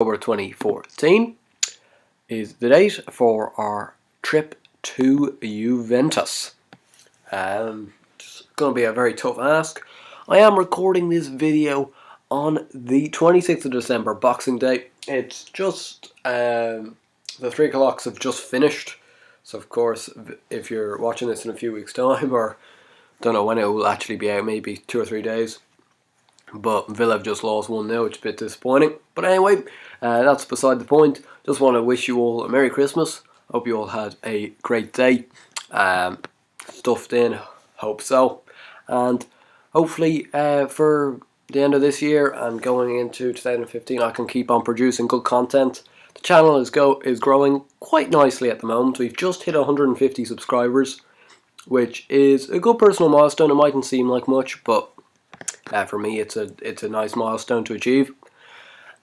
October 2014 is the date for our trip to Juventus. It's going to be a very tough ask. I am recording this video on the 26th of December, Boxing Day. It's just, the 3 o'clocks have just finished. So of course, if you're watching this in a few weeks' time, or don't know when it will actually be out, maybe 2 or 3 days. But Villa have just lost 1-0, which is a bit disappointing. But anyway, that's beside the point. Just want to wish you all a Merry Christmas. Hope you all had a great day. Stuffed in, hope so. And hopefully for the end of this year and going into 2015, I can keep on producing good content. The channel is growing quite nicely at the moment. We've just hit 150 subscribers, which is a good personal milestone. It mightn't seem like much, but for me, it's a nice milestone to achieve.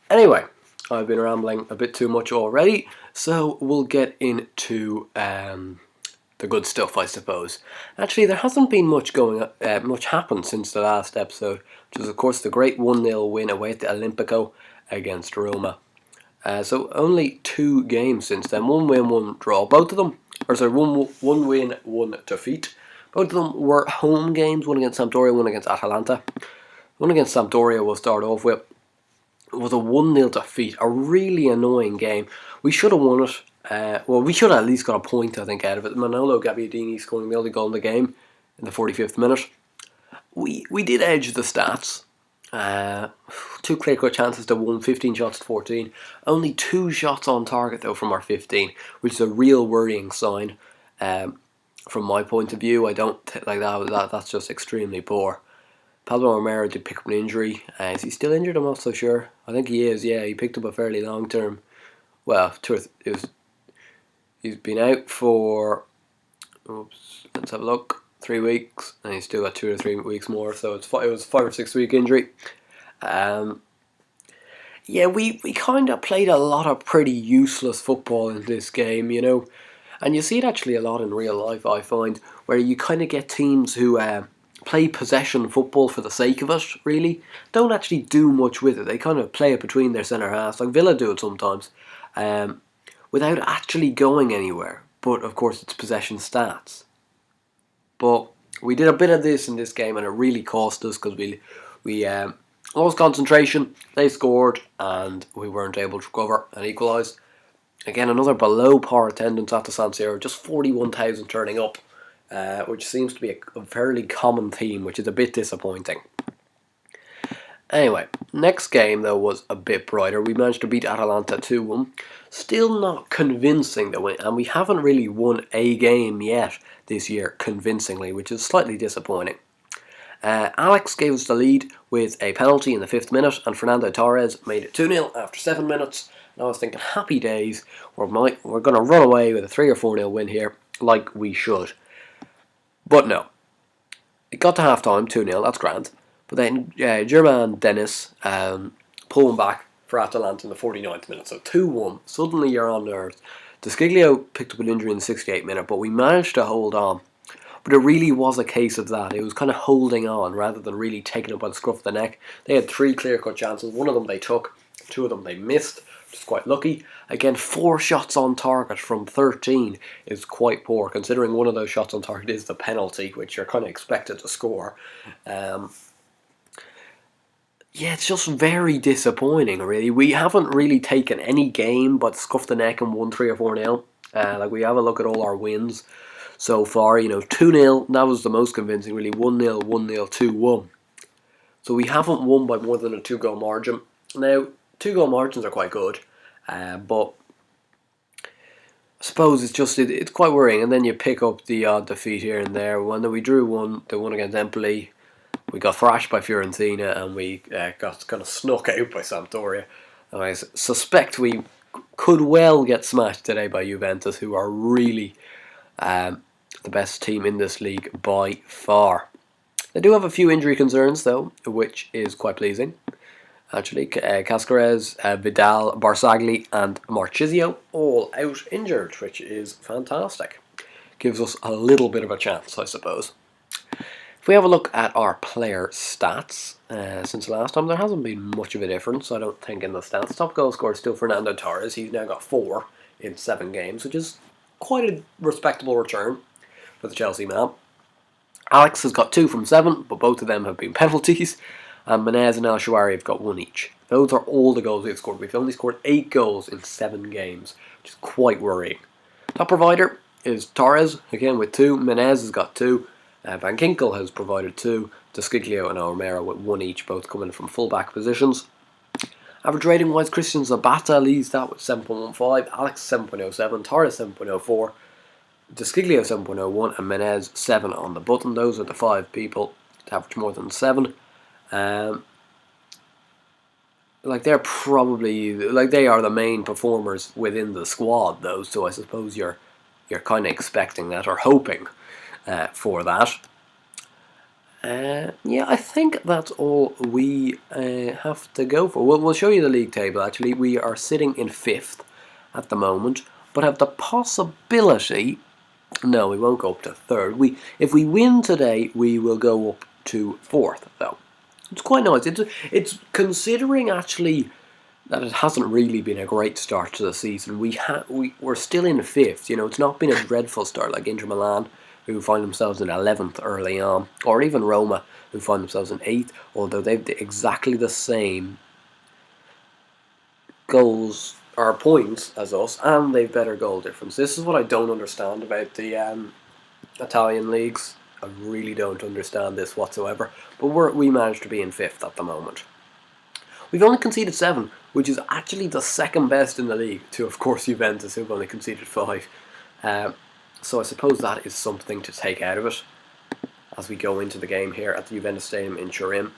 Anyway, I've been rambling a bit too much already, so we'll get into the good stuff, I suppose. Actually, there hasn't been much happened since the last episode, which is of course the great 1-0 win away at the Olimpico against Roma. So only 2 games since then, 1 win, 1 draw. Both of them, one win, 1 defeat. Both of them were home games, one against Sampdoria, one against Atalanta. One against Sampdoria we'll start off with. It was a 1-0 defeat, a really annoying game. We should have won it. Well, we should have at least got a point, I think, out of it. Manolo Gabbiadini scoring the only goal in the game in the 45th minute. We did edge the stats. 2 clear-cut chances to 1, 15 shots to 14. Only 2 shots on target, though, from our 15, which is a real worrying sign. From my point of view, I don't like that. That's just extremely poor. Pablo Romero did pick up an injury. Is he still injured? I'm not so sure. I think he is. Yeah, he picked up a fairly long term. Well, he's been out for. Oops, let's have a look. 3 weeks, and he's still got 2 or 3 weeks more. So it was a 5 or 6 week injury. Yeah, we kind of played a lot of pretty useless football in this game, you know. And you see it actually a lot in real life, I find, where you kind of get teams who play possession football for the sake of it, really. Don't actually do much with it. They kind of play it between their centre halves, like Villa do it sometimes, without actually going anywhere. But, of course, it's possession stats. But we did a bit of this in this game, and it really cost us, because we lost concentration, they scored, and we weren't able to recover and equalise. Again, another below par attendance at the San Siro, just 41,000 turning up, which seems to be a fairly common theme, which is a bit disappointing. Anyway, next game though was a bit brighter. We managed to beat Atalanta 2-1. Still not convincing though, and we haven't really won a game yet this year convincingly, which is slightly disappointing. Alex gave us the lead with a penalty in the 5th minute, and Fernando Torres made it 2-0 after 7 minutes. And I was thinking, happy days, we're going to run away with a 3 or 4-0 win here, like we should. But no. It got to half-time, 2-0, that's grand. But then German Dennis pulled him back for Atalanta in the 49th minute. So 2-1, suddenly you're on nerves. Desciglio picked up an injury in the 68th minute, but we managed to hold on. But it really was a case of that. It was kind of holding on rather than really taking it by the scruff of the neck. They had 3 clear-cut chances. 1 of them they took, 2 of them they missed. Just quite lucky. Again, 4 shots on target from 13 is quite poor, considering one of those shots on target is the penalty, which you're kind of expected to score. Yeah, it's just very disappointing, really. We haven't really taken any game but scuffed the neck and won 3 or 4-0. Like, we have a look at all our wins so far. You know, 2-0, that was the most convincing, really. 1-0, 1-0, 2-1. So we haven't won by more than a 2-goal margin. Now, 2-goal margins are quite good, but I suppose it's quite worrying. And then you pick up the odd defeat here and there. When we drew the one against Empoli, we got thrashed by Fiorentina, and we got kind of snuck out by Sampdoria. And I suspect we could well get smashed today by Juventus, who are really the best team in this league by far. They do have a few injury concerns, though, which is quite pleasing. Actually, Cascares, Vidal, Barzagli and Marchisio all out injured, which is fantastic. Gives us a little bit of a chance, I suppose. If we have a look at our player stats since last time, there hasn't been much of a difference, I don't think, in the stats. Top goal scorer is still Fernando Torres. He's now got 4 in 7 games, which is quite a respectable return for the Chelsea man. Alex has got 2 from 7, but both of them have been penalties. And Menez and El Shawari have got 1 each. Those are all the goals we've scored. We've only scored 8 goals in 7 games, which is quite worrying. Top provider is Torres, again with 2. Menez has got 2. Van Ginkel has provided 2. Desciglio and Romero with 1 each, both coming from full-back positions. Average rating wise, Christian Zapata leads that with 7.15, Alex 7.07, Torres 7.04, Desciglio 7.01, and Menez 7 on the button. Those are the 5 people to average more than 7. They're probably they are the main performers within the squad, though. So I suppose you're kind of expecting that or hoping for that. Yeah, I think that's all we have to go for. We'll show you the league table. Actually, we are sitting in 5th at the moment, but have the possibility. No, we won't go up to 3rd. If we win today, we will go up to 4th, though. It's quite nice. It's considering actually that it hasn't really been a great start to the season. We're still in 5th. You know, it's not been a dreadful start like Inter Milan, who find themselves in 11th early on, or even Roma, who find themselves in 8th, although they've exactly the same goals or points as us, and they've better goal difference. This is what I don't understand about the Italian leagues. I really don't understand this whatsoever. But we managed to be in 5th at the moment. We've only conceded 7, which is actually the 2nd best in the league, to of course Juventus, who've only conceded 5. So I suppose that is something to take out of it as we go into the game here at the Juventus Stadium in Turin.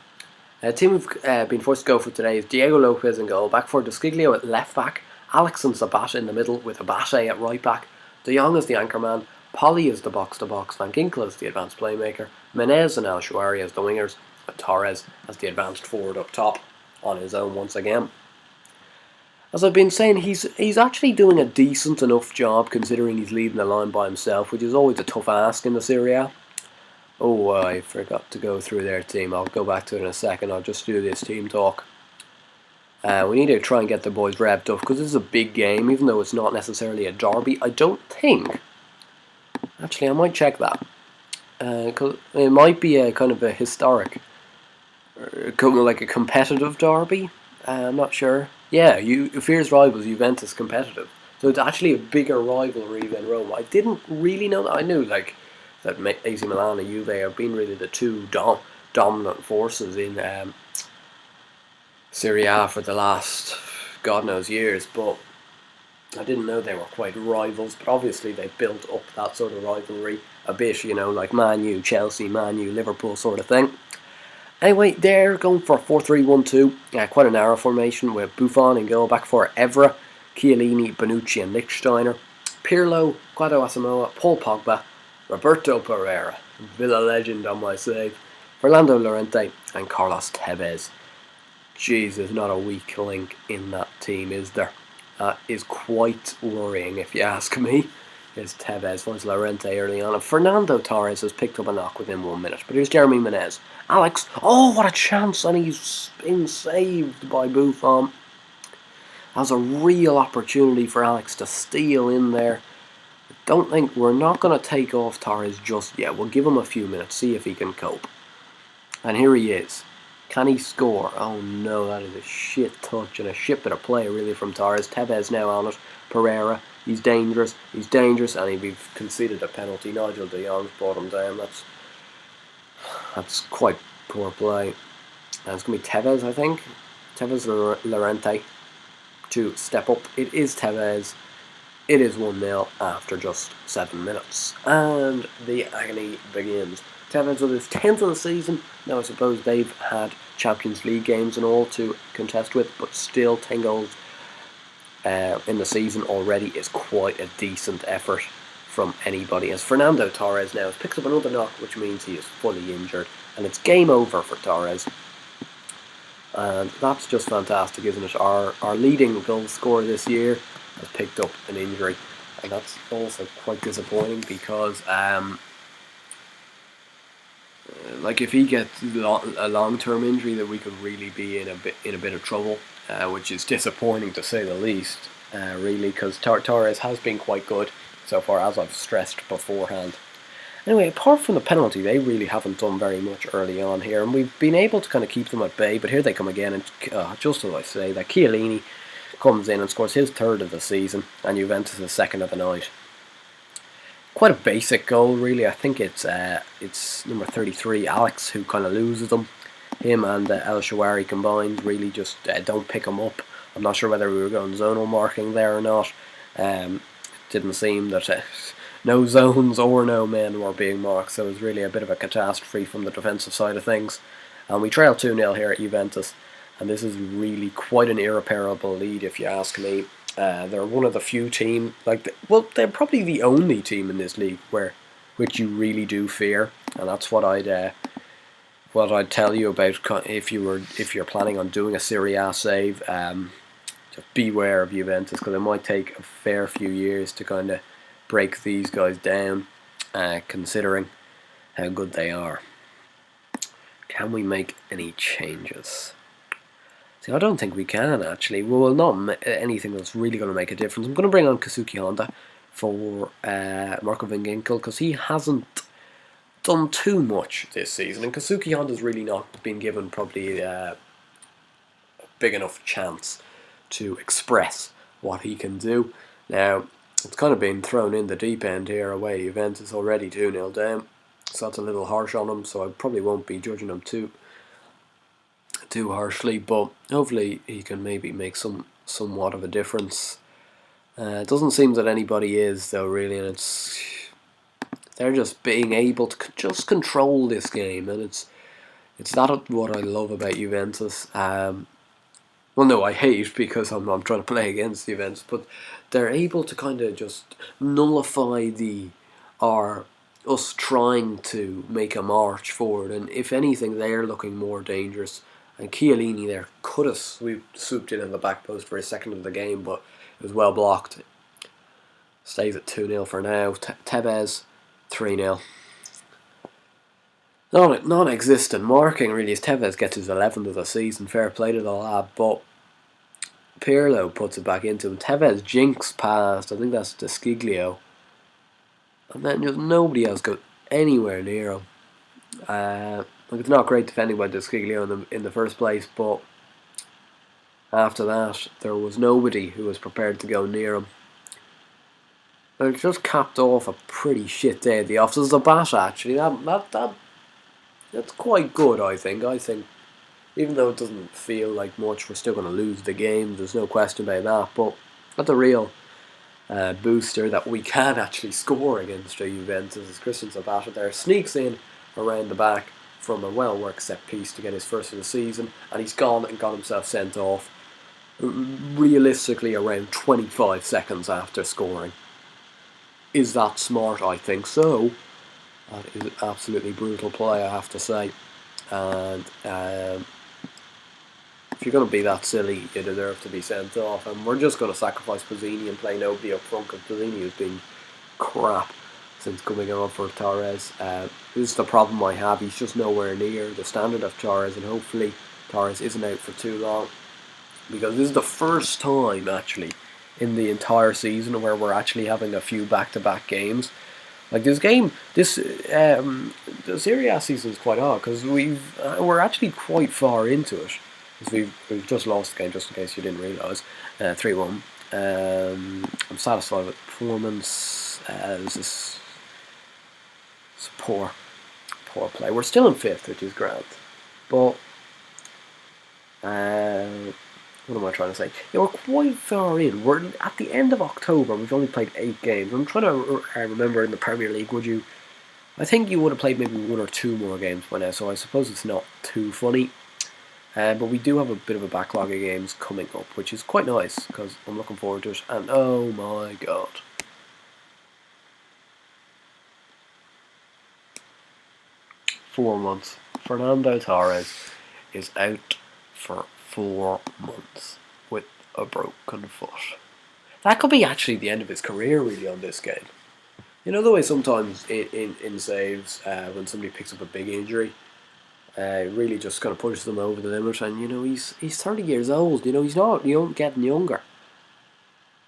The team we've been forced to go for today is Diego Lopez in goal, back for Desciglio at left back, Alex and Zapata in the middle with Abate at right back, De Jong as the anchor man, Polly is the box-to-box, Van Ginkel as the advanced playmaker, Menez and El Shawari as the wingers, and Torres as the advanced forward up top on his own once again. As I've been saying, he's actually doing a decent enough job considering he's leading the line by himself, which is always a tough ask in the Serie A. Oh, I forgot to go through their team. I'll go back to it in a second. I'll just do this team talk. We need to try and get the boys revved up because this is a big game, even though it's not necessarily a derby. I don't think. Actually, I might check that. Cause it might be a kind of a historic, like a competitive derby. I'm not sure. Yeah, fierce rivals, Juventus competitive. So it's actually a bigger rivalry than Roma. I didn't really know that. I knew that AC Milan and Juve have been really the 2 dominant forces in Serie A for the last God knows years, but I didn't know they were quite rivals. But obviously they built up that sort of rivalry a bit, you know, like Man U, Chelsea, Man U, Liverpool sort of thing. Anyway, they're going for a 4-3-1-2, quite a narrow formation with Buffon in goal, back for Evra, Chiellini, Bonucci and Lichtsteiner, Pirlo, Guado Asamoah, Paul Pogba, Roberto Pereira, Villa legend on my save, Fernando Llorente and Carlos Tevez. Jeez, there's not a weak link in that team, is there? That is quite worrying if you ask me. Is Tevez finds Llorente early on, and Fernando Torres has picked up a knock within 1 minute. But here's Jeremy Menez. Alex, oh what a chance, and he's been saved by Buffon. That's a real opportunity for Alex to steal in there. Don't think we're not going to take off Torres just yet. We'll give him a few minutes, see if he can cope. And here he is. Can he score? Oh no, that is a shit touch and a shit bit of play really from Torres. Tevez now on it. Pereira, he's dangerous, and we've conceded a penalty. Nigel de Jong's brought him down. That's quite poor play. And it's going to be Tevez, I think. Tevez Llorente to step up. It is Tevez. It is 1-0 after just 7 minutes. And the agony begins. Tevez with his 10th of the season. Now I suppose they've had Champions League games and all to contest with, but still 10 goals in the season already is quite a decent effort from anybody. As Fernando Torres now has picked up another knock, which means he is fully injured, and it's game over for Torres. And that's just fantastic, isn't it? Our leading goal scorer this year has picked up an injury, and that's also quite disappointing because like if he gets a long-term injury, that we could really be in a bit of trouble, which is disappointing to say the least. Really, because Torres has been quite good so far, as I've stressed beforehand. Anyway, apart from the penalty, they really haven't done very much early on here, and we've been able to kind of keep them at bay. But here they come again, and just as I say, that Chiellini comes in and scores his third of the season, and Juventus' second of the night. Quite a basic goal, really. I think it's number 33, Alex, who kind of loses them. Him and El Shawari combined really just don't pick him up. I'm not sure whether we were going zonal marking there or not. It didn't seem that no zones or no men were being marked, so it was really a bit of a catastrophe from the defensive side of things. And we trail 2-0 here at Juventus, and this is really quite an irreparable lead, if you ask me. They're one of the few teams, they're probably the only team in this league which you really do fear, and that's what I'd tell you about if you're planning on doing a Serie A save. Just beware of Juventus, because it might take a fair few years to kind of break these guys down, considering how good they are. Can we make any changes? See, I don't think we can, actually. Well, not anything that's really going to make a difference. I'm going to bring on Kazuki Honda for Marco Van Ginkel, because he hasn't done too much this season, and Kazuki Honda's really not been given probably a big enough chance to express what he can do. Now, it's kind of been thrown in the deep end here away. Juventus already 2-0 down, so that's a little harsh on him, so I probably won't be judging him too harshly, but hopefully he can maybe make somewhat of a difference. It doesn't seem that anybody is, though, really, and they're just being able to just control this game, and it's that what I love about Juventus. Well, no, I hate, because I'm trying to play against Juventus, but they're able to kind of just nullify us trying to make a march forward, and if anything, they're looking more dangerous. And Chiellini there could have swooped in on the back post for his second of the game, but it was well blocked. Stays at 2-0 for now. Tevez 3-0. Non-existent marking, really, as Tevez gets his 11th of the season. Fair play to the lad, but Pirlo puts it back into him. Tevez jinks past, I think that's Desciglio, and then just nobody else got anywhere near him. It's not great defending by Desciglio in the first place, but after that, there was nobody who was prepared to go near him. And it just capped off a pretty shit day at the office. Zabata, actually, that's quite good, I think. Even though it doesn't feel like much, we're still going to lose the game. There's no question about that. But that's a real booster that we can actually score against Juventus. As Christian Zabata there sneaks in around the back from a well-worked set piece to get his first of the season, and he's gone and got himself sent off realistically around 25 seconds after scoring. Is that smart? I think so. That is absolutely brutal play, I have to say. And if you're going to be that silly, you deserve to be sent off. And we're just going to sacrifice Pizzini and play nobody up front, because Pizzini has been crap since coming on for Torres. This is the problem I have. He's just nowhere near the standard of Torres, and hopefully Torres isn't out for too long, because this is the first time actually in the entire season where we're actually having a few back-to-back games. Like this game, the Serie A season is quite odd, because we're actually quite far into it. We've just lost the game, just in case you didn't realise. 3-1. I'm satisfied with the performance. It's poor play. We're still in 5th, which is grand. But what am I trying to say? Yeah, we're quite far in. We're at the end of October. We've only played 8 games. I'm trying to remember in the Premier League. I think you would have played maybe 1 or 2 more games by now. So I suppose it's not too funny. But we do have a bit of a backlog of games coming up, which is quite nice, because I'm looking forward to it. And oh my god. Four months. Fernando Torres is out for 4 months with a broken foot. That could be actually the end of his career, really, on this game. You know the way sometimes in saves, when somebody picks up a big injury, it really just kind of pushes them over the limit. And you know he's 30 years old. You know he's not getting younger.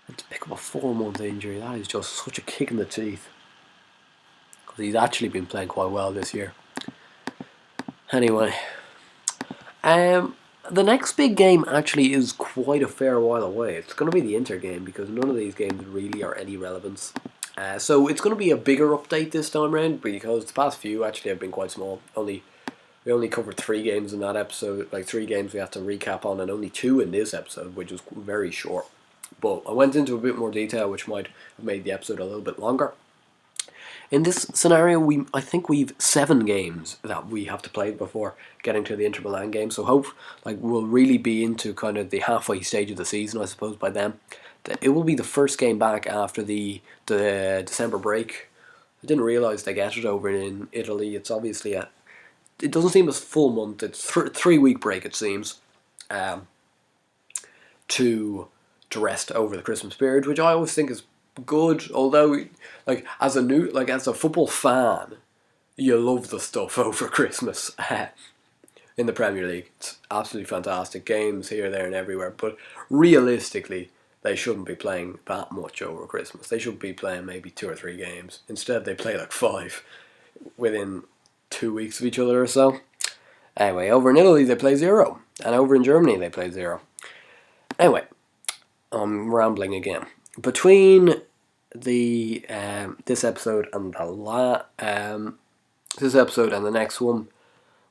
And to pick up a 4-month injury, that is just such a kick in the teeth. Because he's actually been playing quite well this year. Anyway, the next big game actually is quite a fair while away. It's going to be the Inter game because none of these games really are any relevance. So it's going to be a bigger update this time around because the past few actually have been quite small. We only covered 3 games in that episode, like 3 games we have to recap on, and only 2 in this episode, which is very short. But I went into a bit more detail, which might have made the episode a little bit longer. In this scenario, I think we've 7 games that we have to play before getting to the Inter Milan game. So we'll really be into kind of the halfway stage of the season, I suppose, by then. It will be the first game back after the December break. I didn't realise they get it over in Italy. It's obviously it doesn't seem as full month. It's 3-week break, it seems, to rest over the Christmas period, which I always think is good. Although, as a football fan, you love the stuff over Christmas in the Premier League. It's absolutely fantastic. Games here, there, and everywhere. But realistically, they shouldn't be playing that much over Christmas. They should be playing maybe 2 or 3 games. Instead, they play like 5 within 2 weeks of each other or so. Anyway, over in Italy they play 0, and over in Germany they play 0. Anyway, I'm rambling again. Between this episode and this episode and the next one,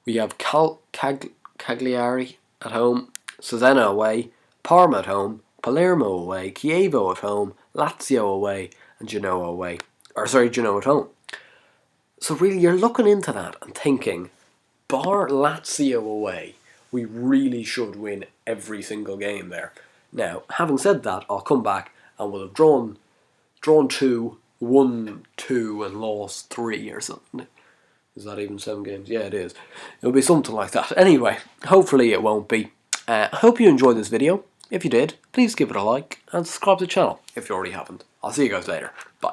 we have Cagliari at home, Cesena away, Parma at home, Palermo away, Chievo at home, Lazio away, and Genoa away. Genoa at home. So really, you're looking into that and thinking, bar Lazio away, we really should win every single game there. Now, having said that, I'll come back and we'll have drawn 2, won 2, and lost 3 or something. Is that even 7 games? Yeah, it is. It'll be something like that. Anyway, hopefully it won't be. I hope you enjoyed this video. If you did, please give it a like and subscribe to the channel if you already haven't. I'll see you guys later. Bye.